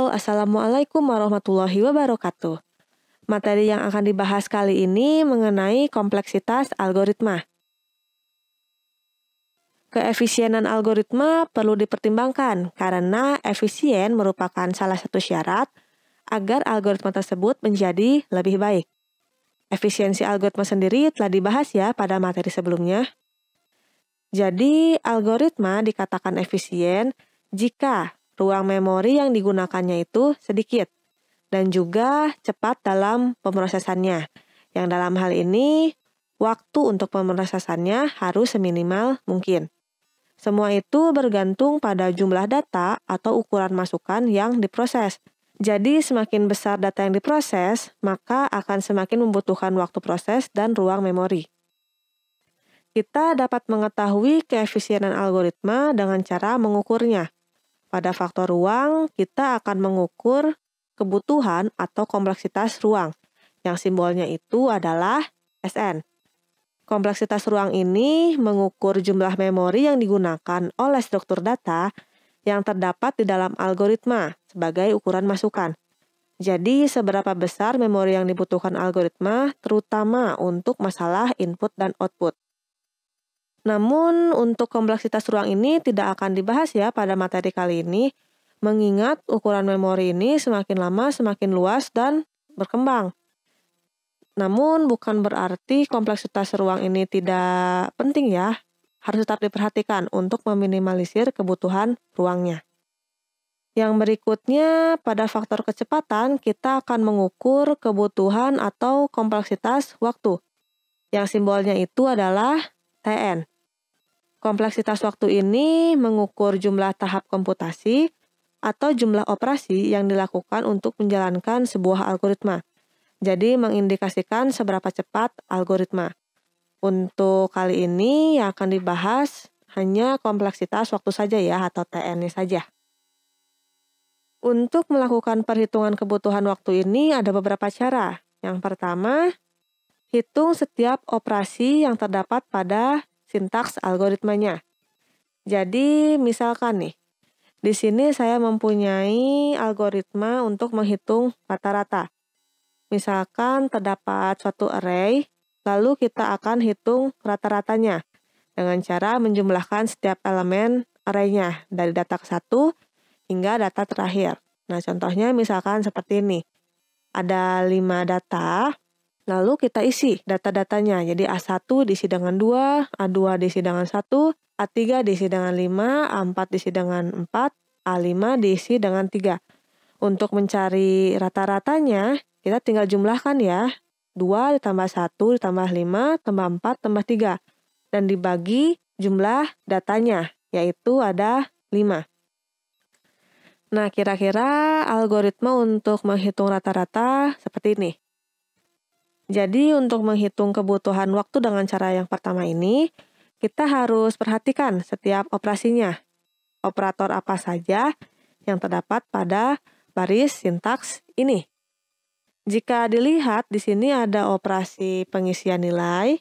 Halo, Assalamualaikum warahmatullahi wabarakatuh. Materi yang akan dibahas kali ini mengenai kompleksitas algoritma. Keefisienan algoritma perlu dipertimbangkan karena efisien merupakan salah satu syarat agar algoritma tersebut menjadi lebih baik. Efisiensi algoritma sendiri telah dibahas ya pada materi sebelumnya. Jadi, algoritma dikatakan efisien jika ruang memori yang digunakannya itu sedikit dan juga cepat dalam pemrosesannya. Yang dalam hal ini, waktu untuk pemrosesannya harus seminimal mungkin. Semua itu bergantung pada jumlah data atau ukuran masukan yang diproses. Jadi, semakin besar data yang diproses, maka akan semakin membutuhkan waktu proses dan ruang memori. Kita dapat mengetahui keefisienan algoritma dengan cara mengukurnya. Pada faktor ruang, kita akan mengukur kebutuhan atau kompleksitas ruang, yang simbolnya itu adalah Sn. Kompleksitas ruang ini mengukur jumlah memori yang digunakan oleh struktur data yang terdapat di dalam algoritma sebagai ukuran masukan. Jadi, seberapa besar memori yang dibutuhkan algoritma, terutama untuk masalah input dan output. Namun, untuk kompleksitas ruang ini tidak akan dibahas ya pada materi kali ini, mengingat ukuran memori ini semakin lama semakin luas dan berkembang. Namun, bukan berarti kompleksitas ruang ini tidak penting ya, harus tetap diperhatikan untuk meminimalisir kebutuhan ruangnya. Yang berikutnya, pada faktor kecepatan, kita akan mengukur kebutuhan atau kompleksitas waktu, yang simbolnya itu adalah Tn. Kompleksitas waktu ini mengukur jumlah tahap komputasi atau jumlah operasi yang dilakukan untuk menjalankan sebuah algoritma. Jadi mengindikasikan seberapa cepat algoritma. Untuk kali ini yang akan dibahas hanya kompleksitas waktu saja ya atau Tn-nya saja. Untuk melakukan perhitungan kebutuhan waktu ini ada beberapa cara. Yang pertama, hitung setiap operasi yang terdapat pada sintaks algoritmanya. Jadi, misalkan nih, di sini saya mempunyai algoritma untuk menghitung rata-rata. Misalkan terdapat suatu array, lalu kita akan hitung rata-ratanya dengan cara menjumlahkan setiap elemen array-nya dari data ke-1 hingga data terakhir. Nah, contohnya misalkan seperti ini. Ada 5 data, lalu kita isi data-datanya. Jadi A1 diisi dengan 2, A2 diisi dengan 1, A3 diisi dengan 5, A4 diisi dengan 4, A5 diisi dengan 3. Untuk mencari rata-ratanya, kita tinggal jumlahkan ya. 2 ditambah 1 ditambah 5 tambah 4 tambah 3. Dan dibagi jumlah datanya, yaitu ada 5. Nah, kira-kira algoritma untuk menghitung rata-rata seperti ini. Jadi, untuk menghitung kebutuhan waktu dengan cara yang pertama ini, kita harus perhatikan setiap operasinya. Operator apa saja yang terdapat pada baris sintaks ini. Jika dilihat, di sini ada operasi pengisian nilai,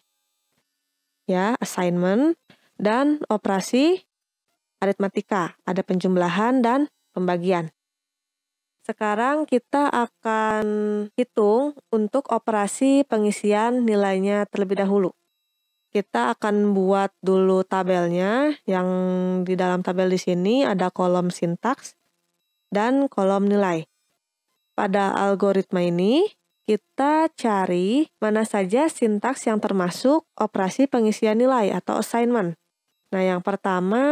ya, assignment, dan operasi aritmatika, ada penjumlahan dan pembagian. Sekarang kita akan hitung untuk operasi pengisian nilainya terlebih dahulu. Kita akan buat dulu tabelnya, yang di dalam tabel di sini ada kolom sintaks dan kolom nilai. Pada algoritma ini, kita cari mana saja sintaks yang termasuk operasi pengisian nilai atau assignment. Nah, yang pertama,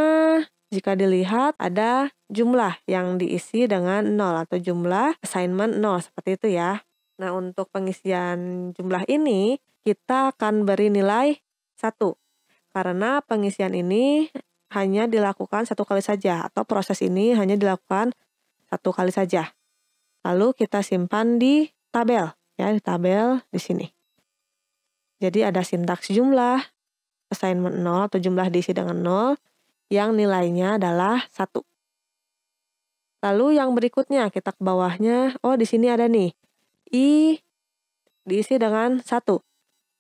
jika dilihat ada jumlah yang diisi dengan 0 atau jumlah assignment 0, seperti itu ya. Nah, untuk pengisian jumlah ini, kita akan beri nilai 1. Karena pengisian ini hanya dilakukan 1 kali saja, atau proses ini hanya dilakukan 1 kali saja. Lalu kita simpan di tabel, ya, di tabel di sini. Jadi ada sintaks jumlah, assignment 0 atau jumlah diisi dengan 0, yang nilainya adalah 1. Lalu yang berikutnya, kita ke bawahnya, oh di sini ada nih, I diisi dengan 1.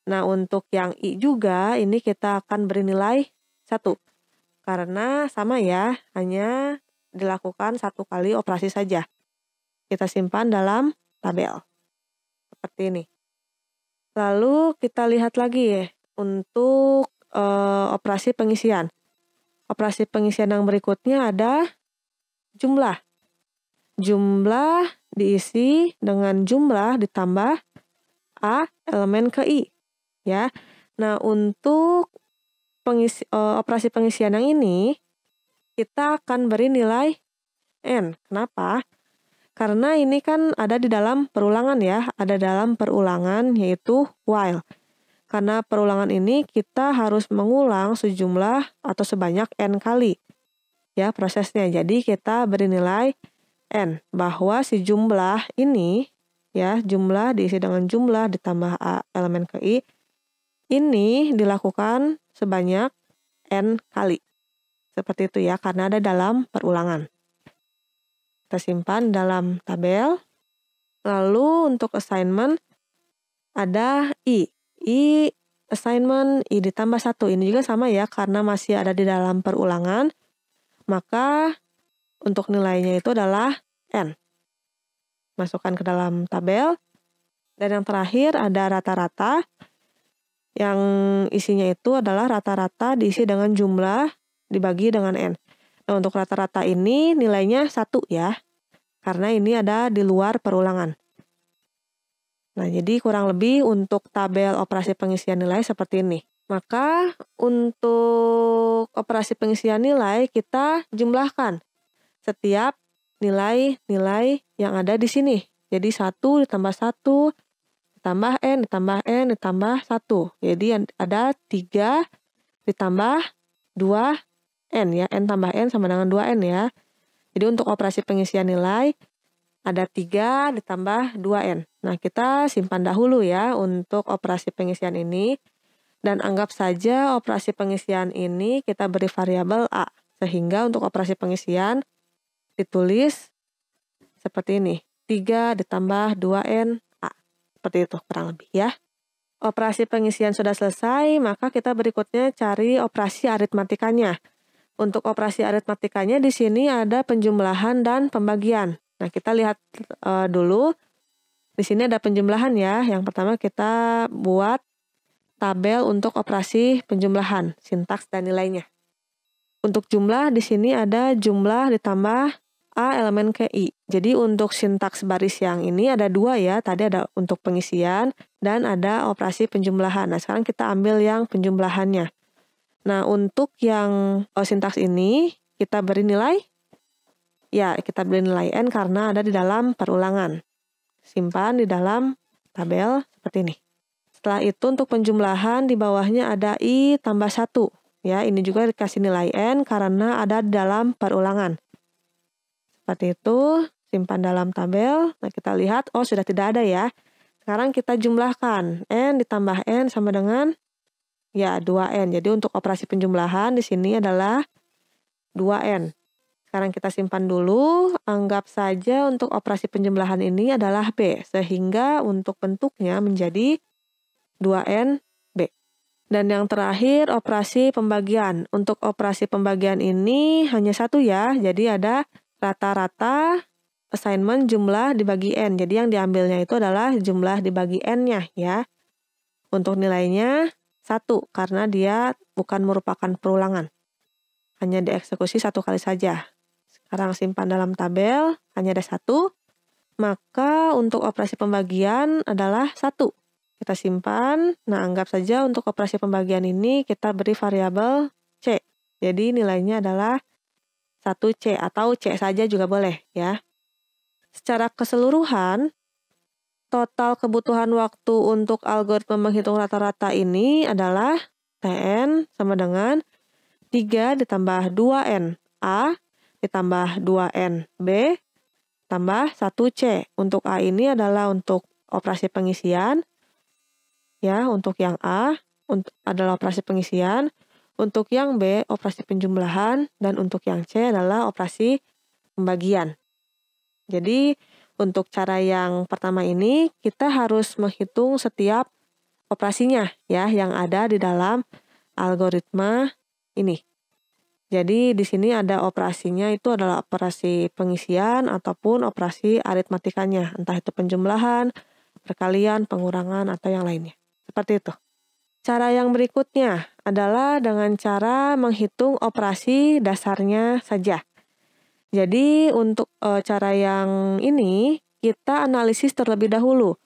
Nah, untuk yang I juga, ini kita akan beri nilai 1. Karena sama ya, hanya dilakukan 1 kali operasi saja. Kita simpan dalam tabel. Seperti ini. Lalu kita lihat lagi ya untuk operasi pengisian. Operasi pengisian yang berikutnya ada jumlah. Jumlah diisi dengan jumlah ditambah A elemen ke I. Ya. Nah, untuk operasi pengisian yang ini, kita akan beri nilai N. Kenapa? Karena ini kan ada di dalam perulangan ya, ada dalam perulangan yaitu while. Karena perulangan ini kita harus mengulang sejumlah atau sebanyak N kali ya prosesnya. Jadi kita beri nilai N, bahwa si jumlah ini ya, jumlah diisi dengan jumlah ditambah A elemen ke I, ini dilakukan sebanyak N kali. Seperti itu ya, karena ada dalam perulangan. Kita simpan dalam tabel. Lalu untuk assignment ada I. I assignment I ditambah 1. Ini juga sama ya, karena masih ada di dalam perulangan. Maka untuk nilainya itu adalah N. Masukkan ke dalam tabel. Dan yang terakhir ada rata-rata. Yang isinya itu adalah rata-rata diisi dengan jumlah dibagi dengan N. Nah, untuk rata-rata ini nilainya 1 ya. Karena ini ada di luar perulangan. Nah, jadi kurang lebih untuk tabel operasi pengisian nilai seperti ini. Maka untuk operasi pengisian nilai kita jumlahkan setiap nilai-nilai yang ada di sini. Jadi 1 ditambah 1 ditambah N ditambah N ditambah 1. Jadi ada 3 ditambah 2 N ya, N tambah N sama dengan 2N ya. Jadi untuk operasi pengisian nilai ada 3 ditambah 2N. Nah, kita simpan dahulu ya untuk operasi pengisian ini. Dan anggap saja operasi pengisian ini kita beri variabel A. Sehingga untuk operasi pengisian ditulis seperti ini. 3 ditambah 2N A. Seperti itu kurang lebih ya. Operasi pengisian sudah selesai, maka kita berikutnya cari operasi aritmatikanya. Untuk operasi aritmatikanya di sini ada penjumlahan dan pembagian. Nah, kita lihat dulu. Di sini ada penjumlahan ya. Yang pertama kita buat tabel untuk operasi penjumlahan, sintaks dan nilainya. Untuk jumlah di sini ada jumlah ditambah A elemen ke I. Jadi untuk sintaks baris yang ini ada 2 ya. Tadi ada untuk pengisian dan ada operasi penjumlahan. Nah, sekarang kita ambil yang penjumlahannya. Nah, untuk yang sintaks ini, kita beri nilai? Ya, kita beri nilai N karena ada di dalam perulangan. Simpan di dalam tabel seperti ini. Setelah itu untuk penjumlahan di bawahnya ada I tambah 1. Ya, ini juga dikasih nilai N karena ada di dalam perulangan. Seperti itu, simpan dalam tabel. Nah, kita lihat, oh sudah tidak ada ya. Sekarang kita jumlahkan. N ditambah N sama dengan ya 2N. Jadi untuk operasi penjumlahan di sini adalah 2N. Sekarang kita simpan dulu. Anggap saja untuk operasi penjumlahan ini adalah B. Sehingga untuk bentuknya menjadi 2N B. Dan yang terakhir operasi pembagian. Untuk operasi pembagian ini hanya 1 ya. Jadi ada rata-rata assignment jumlah dibagi N. Jadi yang diambilnya itu adalah jumlah dibagi N-nya ya. Untuk nilainya 1 karena dia bukan merupakan perulangan. Hanya dieksekusi 1 kali saja. Sekarang simpan dalam tabel, hanya ada 1. Maka untuk operasi pembagian adalah 1. Kita simpan. Nah, anggap saja untuk operasi pembagian ini kita beri variabel C. Jadi nilainya adalah 1C atau C saja juga boleh ya. Secara keseluruhan, total kebutuhan waktu untuk algoritma menghitung rata-rata ini adalah Tn sama dengan 3 ditambah 2N A ditambah 2N B tambah 1C. Untuk A ini adalah untuk operasi pengisian. Ya, untuk yang A adalah operasi pengisian. Untuk yang B, operasi penjumlahan. Dan untuk yang C adalah operasi pembagian. Jadi, untuk cara yang pertama ini, kita harus menghitung setiap operasinya ya yang ada di dalam algoritma ini. Jadi di sini ada operasinya itu adalah operasi pengisian ataupun operasi aritmatikanya, entah itu penjumlahan, perkalian, pengurangan, atau yang lainnya. Seperti itu. Cara yang berikutnya adalah dengan cara menghitung operasi dasarnya saja. Jadi untuk cara yang ini kita analisis terlebih dahulu.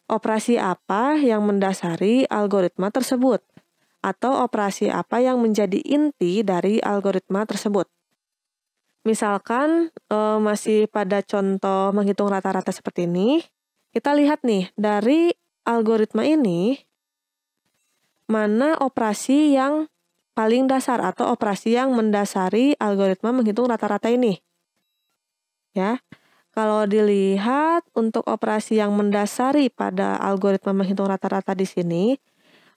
Operasi apa yang mendasari algoritma tersebut? Atau operasi apa yang menjadi inti dari algoritma tersebut? Misalkan masih pada contoh menghitung rata-rata seperti ini, kita lihat nih dari algoritma ini mana operasi yang paling dasar atau operasi yang mendasari algoritma menghitung rata-rata ini. Ya. Kalau dilihat untuk operasi yang mendasari pada algoritma menghitung rata-rata di sini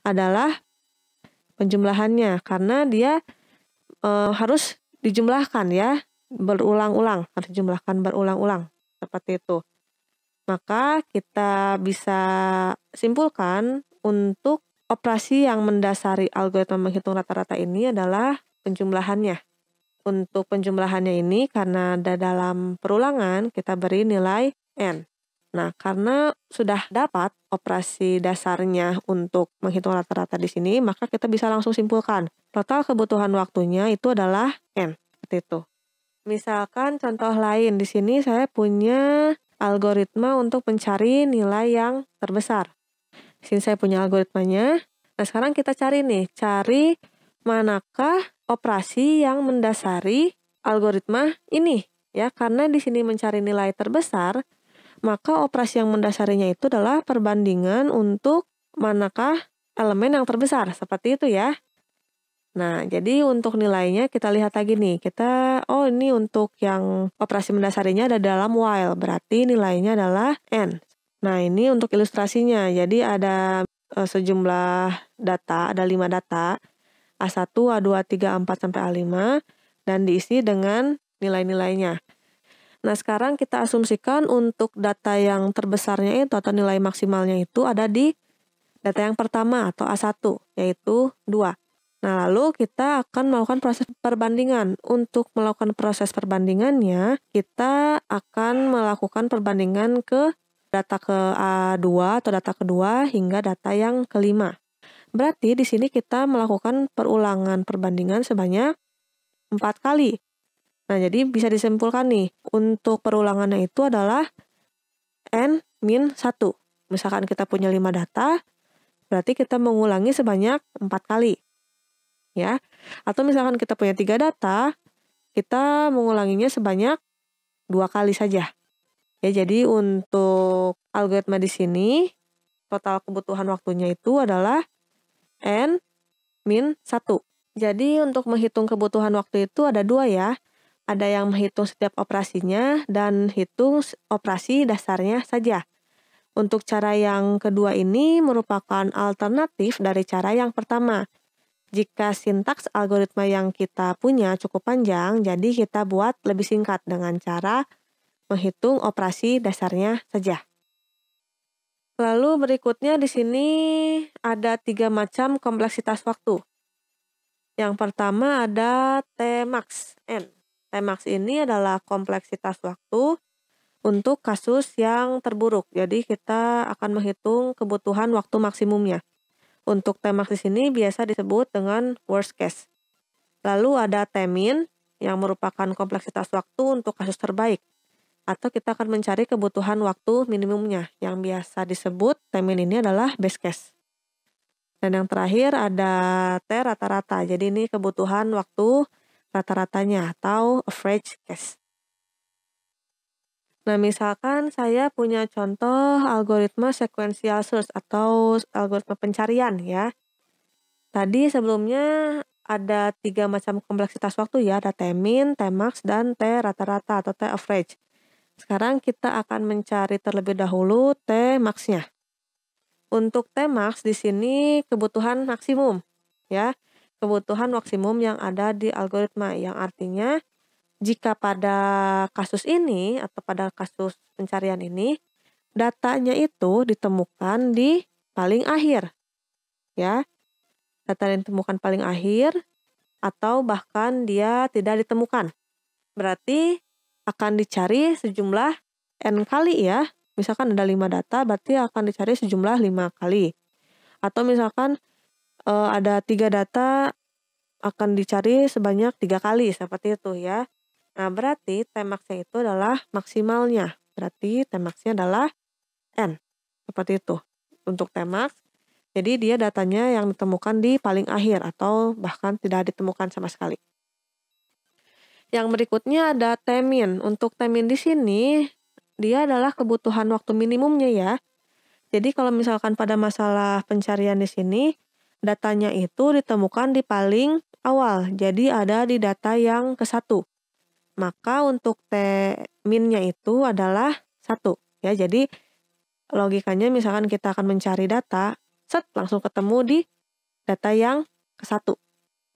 adalah penjumlahannya, karena dia harus dijumlahkan ya, berulang-ulang, harus dijumlahkan berulang-ulang, seperti itu. Maka kita bisa simpulkan untuk operasi yang mendasari algoritma menghitung rata-rata ini adalah penjumlahannya. Untuk penjumlahannya ini karena ada dalam perulangan kita beri nilai N. Nah, karena sudah dapat operasi dasarnya untuk menghitung rata-rata di sini, maka kita bisa langsung simpulkan. Total kebutuhan waktunya itu adalah N. Seperti itu. Misalkan contoh lain, di sini saya punya algoritma untuk mencari nilai yang terbesar. Di sini saya punya algoritmanya. Nah, sekarang kita cari nih, cari manakah operasi yang mendasari algoritma ini. Ya, karena di sini mencari nilai terbesar, maka operasi yang mendasarinya itu adalah perbandingan untuk manakah elemen yang terbesar. Seperti itu ya. Nah, jadi untuk nilainya kita lihat lagi nih. Ini untuk yang operasi mendasarinya ada dalam while. Berarti nilainya adalah N. Nah, ini untuk ilustrasinya. Jadi ada sejumlah data, ada 5 data. A1, A2, A3, A4, sampai A5. Dan diisi dengan nilai-nilainya. Nah, sekarang kita asumsikan untuk data yang terbesarnya itu atau nilai maksimalnya itu ada di data yang pertama atau A1, yaitu 2. Nah, lalu kita akan melakukan proses perbandingan. Untuk melakukan proses perbandingannya, kita akan melakukan perbandingan ke data ke A2 atau data kedua hingga data yang kelima. Berarti di sini kita melakukan perulangan perbandingan sebanyak 4 kali. Nah, jadi bisa disimpulkan nih, untuk perulangannya itu adalah N-1. Misalkan kita punya 5 data, berarti kita mengulangi sebanyak 4 kali. Ya. Atau misalkan kita punya 3 data, kita mengulanginya sebanyak 2 kali saja. Ya, jadi untuk algoritma di sini, total kebutuhan waktunya itu adalah N-1. Jadi untuk menghitung kebutuhan waktu itu ada 2 ya. Ada yang menghitung setiap operasinya dan hitung operasi dasarnya saja. Untuk cara yang kedua ini merupakan alternatif dari cara yang pertama. Jika sintaks algoritma yang kita punya cukup panjang, jadi kita buat lebih singkat dengan cara menghitung operasi dasarnya saja. Lalu berikutnya di sini ada 3 macam kompleksitas waktu. Yang pertama ada Tmax N. Tmax ini adalah kompleksitas waktu untuk kasus yang terburuk. Jadi kita akan menghitung kebutuhan waktu maksimumnya. Untuk Tmax di sini biasa disebut dengan worst case. Lalu ada Tmin yang merupakan kompleksitas waktu untuk kasus terbaik. Atau kita akan mencari kebutuhan waktu minimumnya, yang biasa disebut Tmin ini adalah best case. Dan yang terakhir ada T rata-rata, jadi ini kebutuhan waktu rata-ratanya atau average case. Nah, misalkan saya punya contoh algoritma sequential search atau algoritma pencarian ya. Tadi sebelumnya ada 3 macam kompleksitas waktu ya, ada Tmin, Tmax, dan T rata-rata atau T average. Sekarang kita akan mencari terlebih dahulu Tmax-nya. Untuk Tmax di sini kebutuhan maksimum ya. Kebutuhan maksimum yang ada di algoritma, yang artinya jika pada kasus ini atau pada kasus pencarian ini datanya itu ditemukan di paling akhir. Ya. Data yang ditemukan paling akhir atau bahkan dia tidak ditemukan. Berarti akan dicari sejumlah N kali ya. Misalkan ada 5 data, berarti akan dicari sejumlah 5 kali. Atau misalkan ada 3 data, akan dicari sebanyak 3 kali, seperti itu ya. Nah, berarti Tmax-nya itu adalah maksimalnya. Berarti Tmax-nya adalah N. Seperti itu untuk Tmax. Jadi dia datanya yang ditemukan di paling akhir atau bahkan tidak ditemukan sama sekali. Yang berikutnya ada Tmin. Untuk Tmin di sini dia adalah kebutuhan waktu minimumnya ya. Jadi kalau misalkan pada masalah pencarian di sini datanya itu ditemukan di paling awal. Jadi ada di data yang ke-1. Maka untuk Tmin-nya itu adalah 1 ya. Jadi logikanya misalkan kita akan mencari data, langsung ketemu di data yang ke-1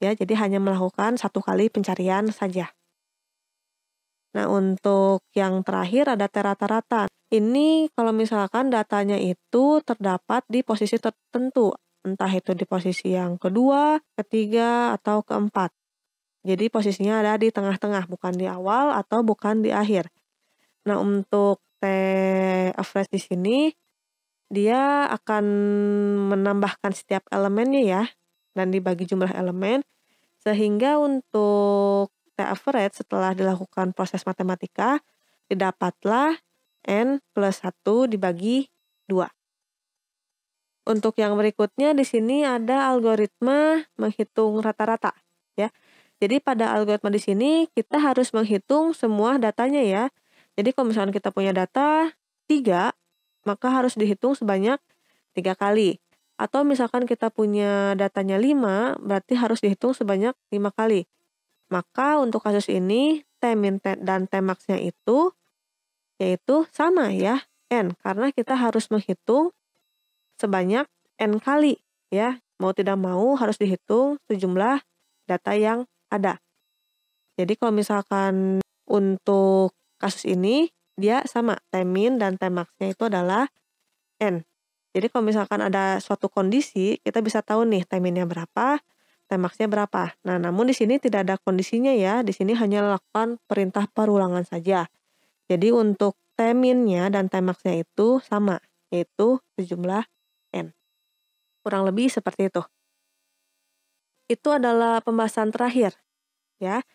ya. Jadi hanya melakukan 1 kali pencarian saja. Nah, untuk yang terakhir ada T-rata-rata. Ini kalau misalkan datanya itu terdapat di posisi tertentu, entah itu di posisi yang kedua, ketiga, atau keempat. Jadi posisinya ada di tengah-tengah, bukan di awal atau bukan di akhir. Nah, untuk T-average di sini, dia akan menambahkan setiap elemennya ya, dan dibagi jumlah elemen, sehingga untuk T-average setelah dilakukan proses matematika, didapatlah N plus 1 dibagi 2. Untuk yang berikutnya di sini ada algoritma menghitung rata-rata ya. Jadi pada algoritma di sini kita harus menghitung semua datanya ya. Jadi kalau misalkan kita punya data 3, maka harus dihitung sebanyak 3 kali. Atau misalkan kita punya datanya 5, berarti harus dihitung sebanyak 5 kali. Maka untuk kasus ini Tmin dan Tmax-nya itu yaitu sama ya, N. Karena kita harus menghitung sebanyak N kali ya. Mau tidak mau harus dihitung sejumlah data yang ada. Jadi kalau misalkan untuk kasus ini dia sama, Tmin dan Tmax-nya itu adalah N. Jadi kalau misalkan ada suatu kondisi, kita bisa tahu nih Tmin-nya berapa, Tmax-nya berapa. Nah, namun di sini tidak ada kondisinya ya. Di sini hanya lakukan perintah perulangan saja. Jadi untuk Tmin-nya dan Tmax-nya itu sama, yaitu sejumlah N. Kurang lebih seperti itu. Itu adalah pembahasan terakhir ya.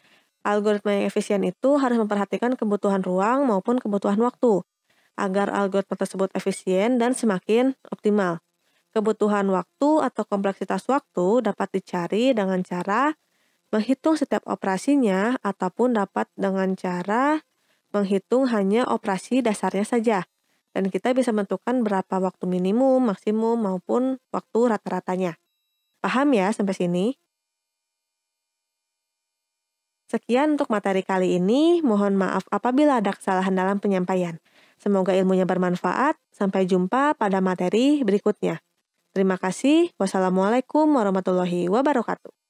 Algoritma yang efisien itu harus memperhatikan kebutuhan ruang maupun kebutuhan waktu agar algoritma tersebut efisien dan semakin optimal. Kebutuhan waktu atau kompleksitas waktu dapat dicari dengan cara menghitung setiap operasinya ataupun dapat dengan cara menghitung hanya operasi dasarnya saja. Dan kita bisa menentukan berapa waktu minimum, maksimum, maupun waktu rata-ratanya. Paham ya sampai sini? Sekian untuk materi kali ini. Mohon maaf apabila ada kesalahan dalam penyampaian. Semoga ilmunya bermanfaat. Sampai jumpa pada materi berikutnya. Terima kasih. Wassalamualaikum warahmatullahi wabarakatuh.